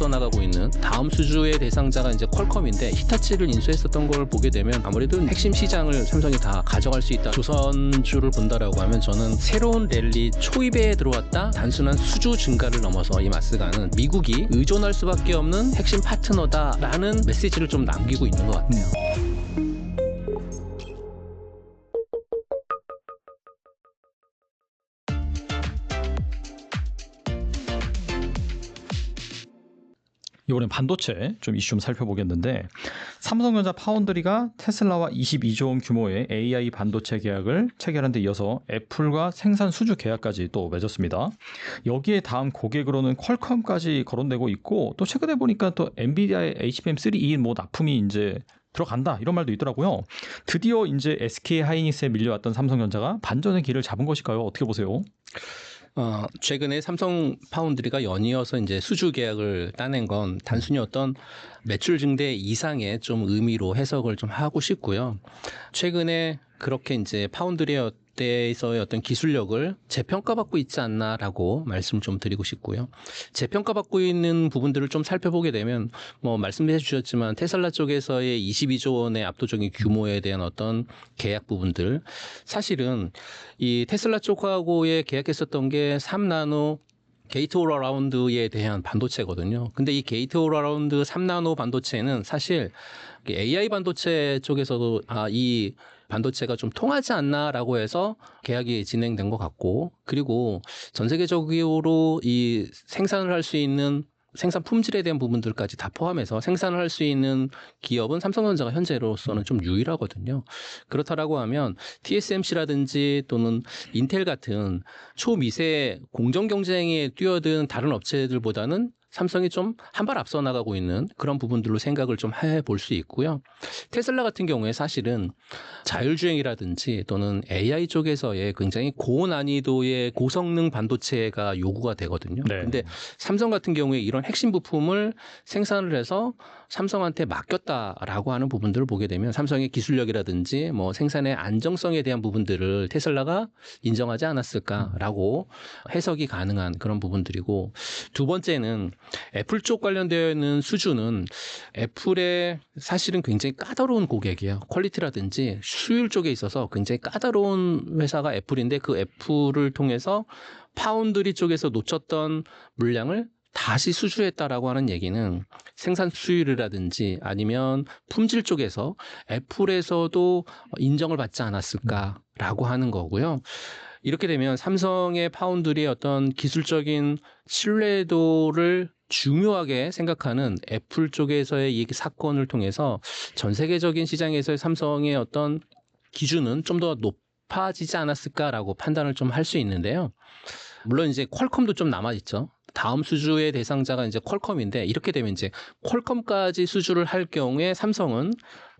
앞서 나가고 있는 다음 수주의 대상자가 이제 퀄컴인데 히타치를 인수했었던 걸 보게 되면 아무래도 핵심 시장을 삼성이 다 가져갈 수 있다. 조선주를 본다라고 하면 저는 새로운 랠리 초입에 들어왔다 단순한 수주 증가를 넘어서 이 마스가는 미국이 의존할 수밖에 없는 핵심 파트너다라는 메시지를 좀 남기고 있는 것 같아요. 이번엔 반도체 좀 이슈 좀 살펴보겠는데 삼성전자 파운드리가 테슬라와 22조 원 규모의 AI 반도체 계약을 체결한 데 이어서 애플과 생산 수주 계약까지 또 맺었습니다. 여기에 다음 고객으로는 퀄컴까지 거론되고 있고 또 최근에 보니까 또 엔비디아의 HBM3E 뭐 납품이 이제 들어간다 이런 말도 있더라고요. 드디어 이제 SK 하이닉스에 밀려왔던 삼성전자가 반전의 길을 잡은 것일까요? 어떻게 보세요? 최근에 삼성 파운드리가 연이어서 이제 수주 계약을 따낸 건 단순히 어떤 매출 증대 이상의 좀 의미로 해석을 좀 하고 싶고요. 최근에 그렇게 이제 파운드리에 대해서의 어떤 기술력을 재평가받고 있지 않나라고 말씀 좀 드리고 싶고요. 재평가받고 있는 부분들을 좀 살펴보게 되면 뭐 말씀해 주셨지만 테슬라 쪽에서의 22조 원의 압도적인 규모에 대한 어떤 계약 부분들 사실은 이 테슬라 쪽하고의 계약했었던 게 3나노 게이트 올 어라운드에 대한 반도체거든요. 근데 이 게이트 올 어라운드 3나노 반도체는 사실 AI 반도체 쪽에서도 이 반도체가 좀 통하지 않나라고 해서 계약이 진행된 것 같고, 그리고 전 세계적으로 이 생산을 할 수 있는 생산 품질에 대한 부분들까지 다 포함해서 생산을 할 수 있는 기업은 삼성전자가 현재로서는 좀 유일하거든요. 그렇다라고 하면 TSMC라든지 또는 인텔 같은 초미세 공정 경쟁에 뛰어든 다른 업체들보다는 삼성이 좀 한 발 앞서 나가고 있는 그런 부분들로 생각을 좀 해볼 수 있고요. 테슬라 같은 경우에 사실은 자율주행이라든지 또는 AI 쪽에서의 굉장히 고난이도의 고성능 반도체가 요구가 되거든요. 네. 근데 삼성 같은 경우에 이런 핵심 부품을 생산을 해서 삼성한테 맡겼다라고 하는 부분들을 보게 되면 삼성의 기술력이라든지 뭐 생산의 안정성에 대한 부분들을 테슬라가 인정하지 않았을까라고 해석이 가능한 그런 부분들이고, 두 번째는 애플 쪽 관련되어 있는 수주는 애플의 사실은 굉장히 까다로운 고객이에요. 퀄리티라든지 수율 쪽에 있어서 굉장히 까다로운 회사가 애플인데 그 애플을 통해서 파운드리 쪽에서 놓쳤던 물량을 다시 수주했다라고 하는 얘기는 생산 수율이라든지 아니면 품질 쪽에서 애플에서도 인정을 받지 않았을까라고 하는 거고요. 이렇게 되면 삼성의 파운드리의 어떤 기술적인 신뢰도를 중요하게 생각하는 애플 쪽에서의 이 사건을 통해서 전 세계적인 시장에서의 삼성의 어떤 기준은 좀 더 높아지지 않았을까라고 판단을 좀 할 수 있는데요. 물론 이제 퀄컴도 좀 남아있죠. 다음 수주의 대상자가 이제 퀄컴인데, 이렇게 되면 이제 퀄컴까지 수주를 할 경우에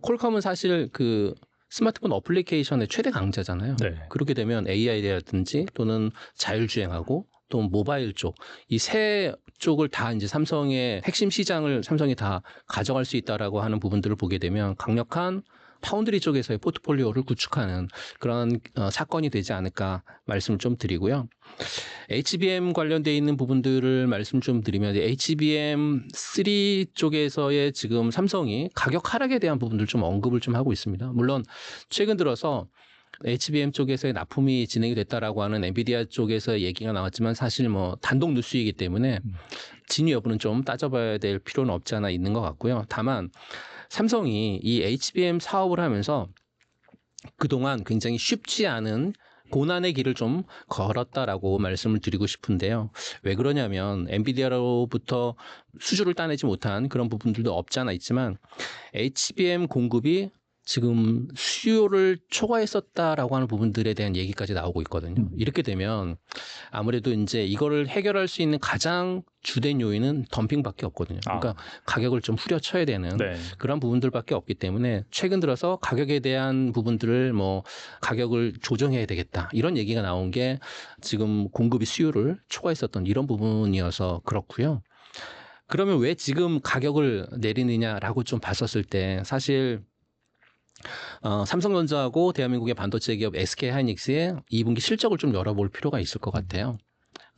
퀄컴은 사실 그 스마트폰 어플리케이션의 최대 강자잖아요. 네. 그렇게 되면 AI라든지 또는 자율주행하고 또 모바일 쪽, 이 세 쪽을 다 이제 삼성의 핵심 시장을 삼성이 다 가져갈 수 있다라고 하는 부분들을 보게 되면 강력한 파운드리 쪽에서의 포트폴리오를 구축하는 그런 사건이 되지 않을까 말씀을 좀 드리고요. HBM 관련되어 있는 부분들을 말씀 좀 드리면 HBM3 쪽에서의 지금 삼성이 가격 하락에 대한 부분들 좀 언급을 좀 하고 있습니다. 물론 최근 들어서 HBM 쪽에서의 납품이 진행이 됐다라고 하는 엔비디아 쪽에서 얘기가 나왔지만 사실 뭐 단독 뉴스이기 때문에 진위 여부는 좀 따져봐야 될 필요는 없지 않아 있는 것 같고요. 다만 삼성이 이 HBM 사업을 하면서 그동안 굉장히 쉽지 않은 고난의 길을 좀 걸었다라고 말씀을 드리고 싶은데요. 왜 그러냐면 엔비디아로부터 수주를 따내지 못한 그런 부분들도 없지 않아 있지만 HBM 공급이 지금 수요를 초과했었다라고 하는 부분들에 대한 얘기까지 나오고 있거든요. 이렇게 되면 아무래도 이제 이거를 해결할 수 있는 가장 주된 요인은 덤핑밖에 없거든요. 그러니까 가격을 좀 후려쳐야 되는 그런 부분들밖에 없기 때문에 최근 들어서 가격에 대한 부분들을 뭐 가격을 조정해야 되겠다 이런 얘기가 나온 게 지금 공급이 수요를 초과했었던 이런 부분이어서 그렇고요. 그러면 왜 지금 가격을 내리느냐라고 좀 봤었을 때 사실 삼성전자하고 대한민국의 반도체 기업 SK 하이닉스의 2분기 실적을 좀 열어볼 필요가 있을 것 같아요.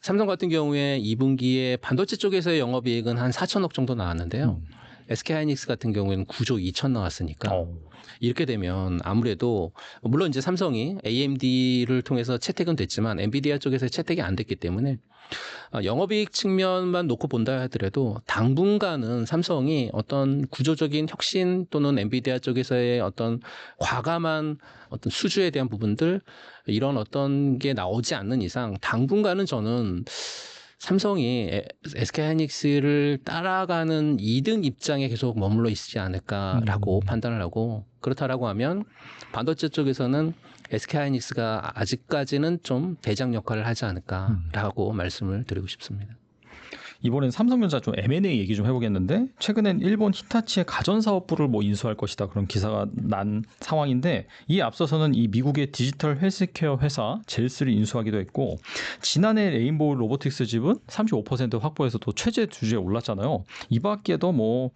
삼성 같은 경우에 2분기에 반도체 쪽에서의 영업이익은 한 4천억 정도 나왔는데요. SK하이닉스 같은 경우에는 9조 2천 나왔으니까 이렇게 되면 아무래도 물론 이제 삼성이 AMD를 통해서 채택은 됐지만 엔비디아 쪽에서 채택이 안 됐기 때문에 영업이익 측면만 놓고 본다 하더라도 당분간은 삼성이 어떤 구조적인 혁신 또는 엔비디아 쪽에서의 어떤 과감한 어떤 수주에 대한 부분들 이런 어떤 게 나오지 않는 이상 당분간은 저는 삼성이 SK하이닉스를 따라가는 2등 입장에 계속 머물러 있지 않을까라고 판단을 하고 그렇다라고 하면 반도체 쪽에서는 SK하이닉스가 아직까지는 좀 대장 역할을 하지 않을까라고 말씀을 드리고 싶습니다. 이번엔 삼성전자 좀 M&A 얘기 좀 해보겠는데 최근엔 일본 히타치의 가전사업부를 뭐 인수할 것이다 그런 기사가 난 상황인데 이에 앞서서는 이 미국의 디지털 헬스케어 회사 젤스를 인수하기도 했고 지난해 레인보우 로보틱스 집은 35% 확보해서 또 최재 주주에 올랐잖아요. 이 밖에도 뭐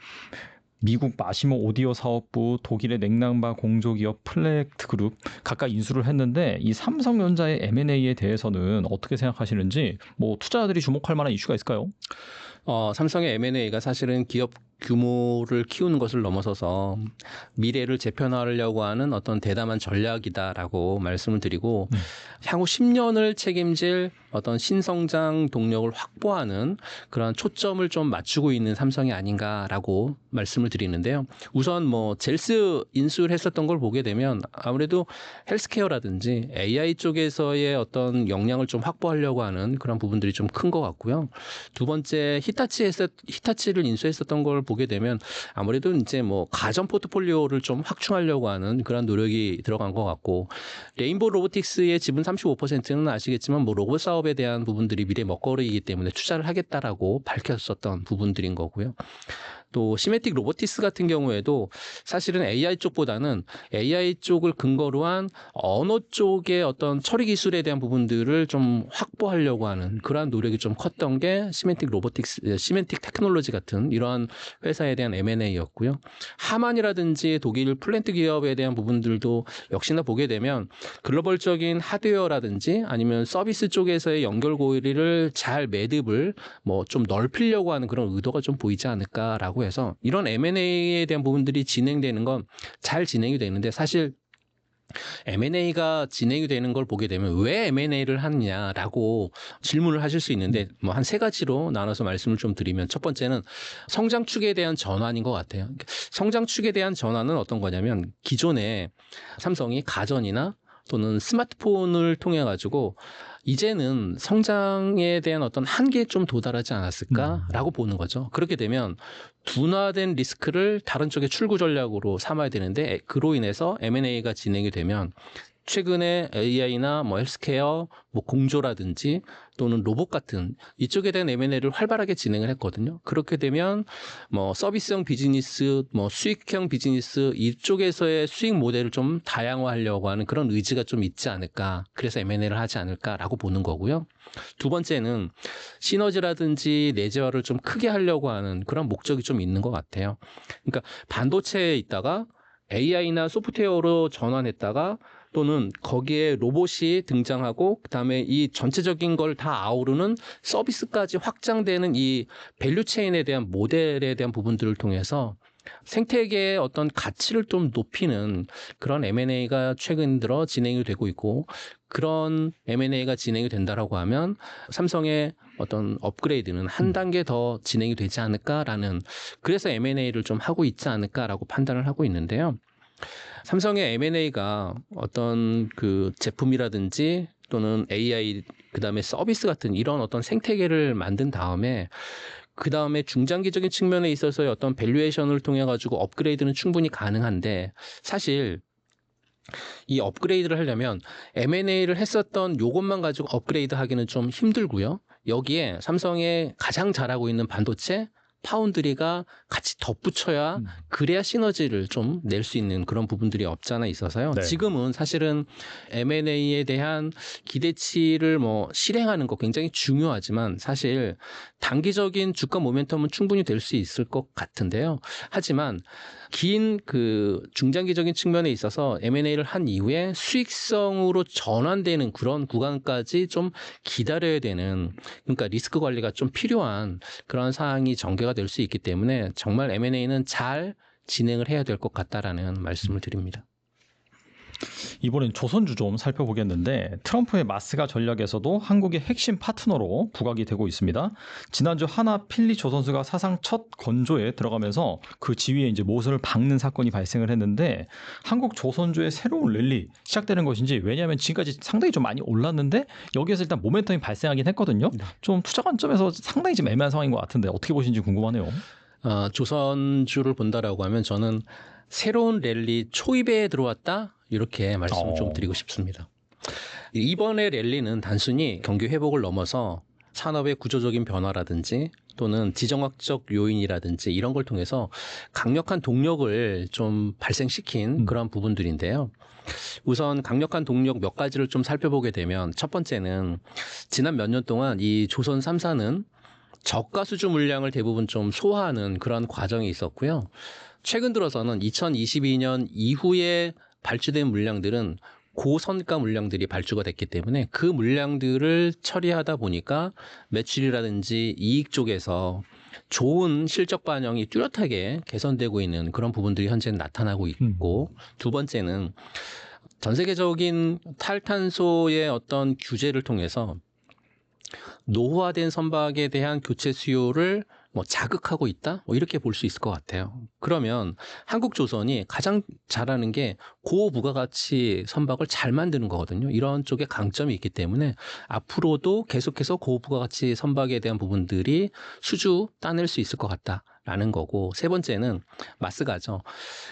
미국 마시모 오디오 사업부, 독일의 냉난바 공조기업 플렉트 그룹 각각 인수를 했는데 이 삼성전자의 M&A에 대해서는 어떻게 생각하시는지 뭐 투자자들이 주목할 만한 이슈가 있을까요? 삼성의 M&A가 사실은 기업 규모를 키우는 것을 넘어서서 미래를 재편하려고 하는 어떤 대담한 전략이다라고 말씀을 드리고 향후 10년을 책임질 어떤 신성장 동력을 확보하는 그런 초점을 좀 맞추고 있는 삼성이 아닌가라고 말씀을 드리는데요. 우선 뭐 젤스 인수를 했었던 걸 보게 되면 아무래도 헬스케어라든지 AI 쪽에서의 어떤 역량을 좀 확보하려고 하는 그런 부분들이 좀 큰 것 같고요. 두 번째 히타치를 인수했었던 걸 보게 되면 아무래도 이제 뭐 가전 포트폴리오를 좀 확충하려고 하는 그런 노력이 들어간 것 같고 레인보우 로보틱스의 지분 35%는 아시겠지만 뭐 로봇 사업에 대한 부분들이 미래 먹거리이기 때문에 투자를 하겠다라고 밝혔었던 부분들인 거고요. 또 시메틱 로보티스 같은 경우에도 사실은 AI 쪽보다는 AI 쪽을 근거로 한 언어 쪽의 어떤 처리 기술에 대한 부분들을 좀 확보하려고 하는 그러한 노력이 좀 컸던 게 시메틱 테크놀로지 같은 이러한 회사에 대한 M&A였고요. 하만이라든지 독일 플랜트 기업에 대한 부분들도 역시나 보게 되면 글로벌적인 하드웨어라든지 아니면 서비스 쪽에서의 연결고리를 잘 매듭을 뭐 좀 넓히려고 하는 그런 의도가 좀 보이지 않을까라고 해서 이런 M&A에 대한 부분들이 진행되는 건 잘 진행이 되는데 사실 M&A가 진행이 되는 걸 보게 되면 왜 M&A를 하느냐라고 질문을 하실 수 있는데 뭐 한 세 가지로 나눠서 말씀을 좀 드리면 첫 번째는 성장 축에 대한 전환인 것 같아요. 성장 축에 대한 전환은 어떤 거냐면 기존에 삼성이 가전이나 또는 스마트폰을 통해 가지고 이제는 성장에 대한 어떤 한계에 좀 도달하지 않았을까라고 보는 거죠. 그렇게 되면 둔화된 리스크를 다른 쪽의 출구 전략으로 삼아야 되는데 그로 인해서 M&A가 진행이 되면 최근에 AI나 뭐 헬스케어, 뭐 공조라든지 또는 로봇 같은 이쪽에 대한 M&A를 활발하게 진행을 했거든요. 그렇게 되면 뭐 서비스형 비즈니스, 뭐 수익형 비즈니스 이쪽에서의 수익 모델을 좀 다양화하려고 하는 그런 의지가 좀 있지 않을까. 그래서 M&A를 하지 않을까라고 보는 거고요. 두 번째는 시너지라든지 내재화를 좀 크게 하려고 하는 그런 목적이 좀 있는 것 같아요. 그러니까 반도체에 있다가 AI나 소프트웨어로 전환했다가 또는 거기에 로봇이 등장하고 그다음에 이 전체적인 걸 다 아우르는 서비스까지 확장되는 이 밸류 체인에 대한 모델에 대한 부분들을 통해서 생태계의 어떤 가치를 좀 높이는 그런 M&A가 최근 들어 진행이 되고 있고 그런 M&A가 진행이 된다라고 하면 삼성의 어떤 업그레이드는 한 단계 더 진행이 되지 않을까라는 그래서 M&A를 좀 하고 있지 않을까라고 판단을 하고 있는데요. 삼성의 M&A가 어떤 그 제품이라든지 또는 AI 그다음에 서비스 같은 이런 어떤 생태계를 만든 다음에 그 다음에 중장기적인 측면에 있어서의 어떤 밸류에이션을 통해 가지고 업그레이드는 충분히 가능한데 사실 이 업그레이드를 하려면 M&A를 했었던 요것만 가지고 업그레이드 하기는 좀 힘들고요. 여기에 삼성의 가장 잘하고 있는 반도체 파운드리가 같이 덧붙여야 그래야 시너지를 좀 낼 수 있는 그런 부분들이 없지 않아 있어서요. 네. 지금은 사실은 M&A에 대한 기대치를 뭐 실행하는 거 굉장히 중요하지만 사실 단기적인 주가 모멘텀은 충분히 될 수 있을 것 같은데요. 하지만 긴 그 중장기적인 측면에 있어서 M&A를 한 이후에 수익성으로 전환되는 그런 구간까지 좀 기다려야 되는, 그러니까 리스크 관리가 좀 필요한 그런 사항이 전개가 될 수 있기 때문에 정말 M&A는 잘 진행을 해야 될 것 같다라는 말씀을 드립니다. 이번엔 조선주 좀 살펴보겠는데 트럼프의 마스가 전략에서도 한국의 핵심 파트너로 부각이 되고 있습니다. 지난주 하나 필리 조선주가 사상 첫 건조에 들어가면서 그 지위에 이제 못을 박는 사건이 발생을 했는데 한국 조선주의 새로운 랠리 시작되는 것인지, 왜냐하면 지금까지 상당히 좀 많이 올랐는데 여기에서 일단 모멘텀이 발생하긴 했거든요. 좀 투자 관점에서 상당히 좀 애매한 상황인 것 같은데 어떻게 보시는지 궁금하네요. 조선주를 본다라고 하면 저는 새로운 랠리 초입에 들어왔다 이렇게 말씀을 좀 드리고 싶습니다. 이번의 랠리는 단순히 경기 회복을 넘어서 산업의 구조적인 변화라든지 또는 지정학적 요인이라든지 이런 걸 통해서 강력한 동력을 좀 발생시킨 그런 부분들인데요. 우선 강력한 동력 몇 가지를 좀 살펴보게 되면 첫 번째는 지난 몇 년 동안 이 조선 3사는 저가 수주 물량을 대부분 좀 소화하는 그런 과정이 있었고요. 최근 들어서는 2022년 이후에 발주된 물량들은 고선가 물량들이 발주가 됐기 때문에 그 물량들을 처리하다 보니까 매출이라든지 이익 쪽에서 좋은 실적 반영이 뚜렷하게 개선되고 있는 그런 부분들이 현재 나타나고 있고, 두 번째는 전 세계적인 탈탄소의 어떤 규제를 통해서 노후화된 선박에 대한 교체 수요를 뭐 자극하고 있다? 뭐 이렇게 볼 수 있을 것 같아요. 그러면 한국조선이 가장 잘하는 게 고부가가치 선박을 잘 만드는 거거든요. 이런 쪽에 강점이 있기 때문에 앞으로도 계속해서 고부가가치 선박에 대한 부분들이 수주 따낼 수 있을 것 같다라는 거고, 세 번째는 마스가죠.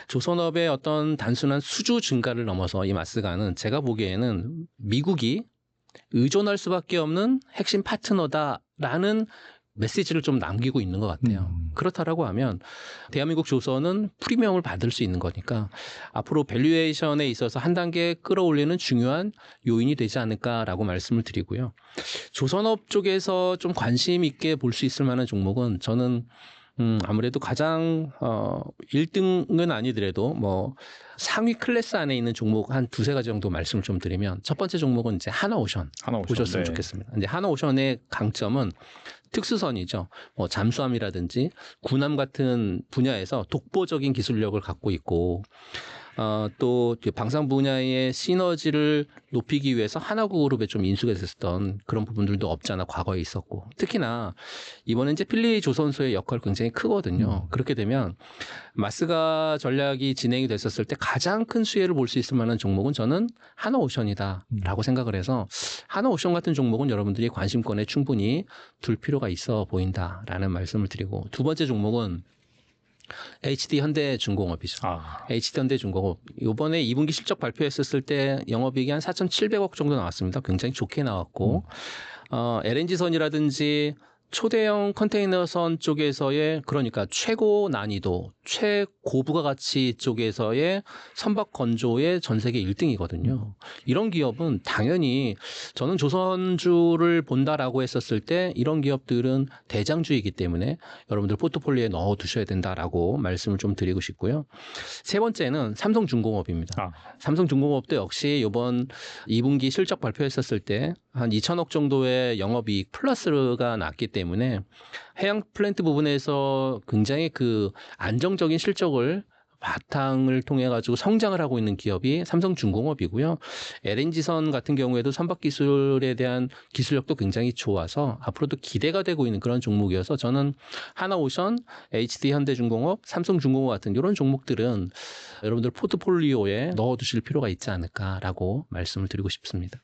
조선업의 어떤 단순한 수주 증가를 넘어서 이 마스가는 제가 보기에는 미국이 의존할 수밖에 없는 핵심 파트너다라는 메시지를 좀 남기고 있는 것 같아요. 그렇다라고 하면 대한민국 조선은 프리미엄을 받을 수 있는 거니까 앞으로 밸류에이션에 있어서 한 단계 끌어올리는 중요한 요인이 되지 않을까라고 말씀을 드리고요. 조선업 쪽에서 좀 관심 있게 볼 수 있을 만한 종목은 저는 아무래도 가장 1등은 아니더라도 뭐 상위 클래스 안에 있는 종목 한 두세 가지 정도 말씀을 좀 드리면, 첫 번째 종목은 이제 하나오션 보셨으면 좋겠습니다. 이제 하나오션의 강점은 특수선이죠. 뭐 잠수함이라든지 군함 같은 분야에서 독보적인 기술력을 갖고 있고, 또 방산 분야의 시너지를 높이기 위해서 하나그룹에 좀 인수가 됐었던 그런 부분들도 없지 않아 과거에 있었고, 특히나 이번에 이제 필리 조선소의 역할이 굉장히 크거든요. 그렇게 되면 마스가 전략이 진행이 됐었을 때 가장 큰 수혜를 볼 수 있을 만한 종목은 저는 하나오션이다라고 생각을 해서 하나오션 같은 종목은 여러분들이 관심권에 충분히 둘 필요가 있어 보인다라는 말씀을 드리고, 두 번째 종목은 HD 현대중공업이죠. HD 현대중공업 이번에 2분기 실적 발표했었을 때 영업이익이 한 4,700억 정도 나왔습니다. 굉장히 좋게 나왔고, LNG선이라든지 초대형 컨테이너선 쪽에서의, 그러니까 최고 난이도, 최고부가가치 쪽에서의 선박 건조의 전 세계 1등이거든요. 이런 기업은 당연히 저는 조선주를 본다라고 했었을 때 이런 기업들은 대장주이기 때문에 여러분들 포트폴리오에 넣어두셔야 된다라고 말씀을 좀 드리고 싶고요. 세 번째는 삼성중공업입니다. 삼성중공업도 역시 이번 2분기 실적 발표했었을 때 한 2천억 정도의 영업이익 플러스가 났기 때문에 해양 플랜트 부분에서 굉장히 그 안정적인 실적을 바탕을 통해 가지고 성장을 하고 있는 기업이 삼성중공업이고요. LNG선 같은 경우에도 선박 기술에 대한 기술력도 굉장히 좋아서 앞으로도 기대가 되고 있는 그런 종목이어서 저는 하나오션, HD 현대중공업, 삼성중공업 같은 이런 종목들은 여러분들 포트폴리오에 넣어두실 필요가 있지 않을까라고 말씀을 드리고 싶습니다.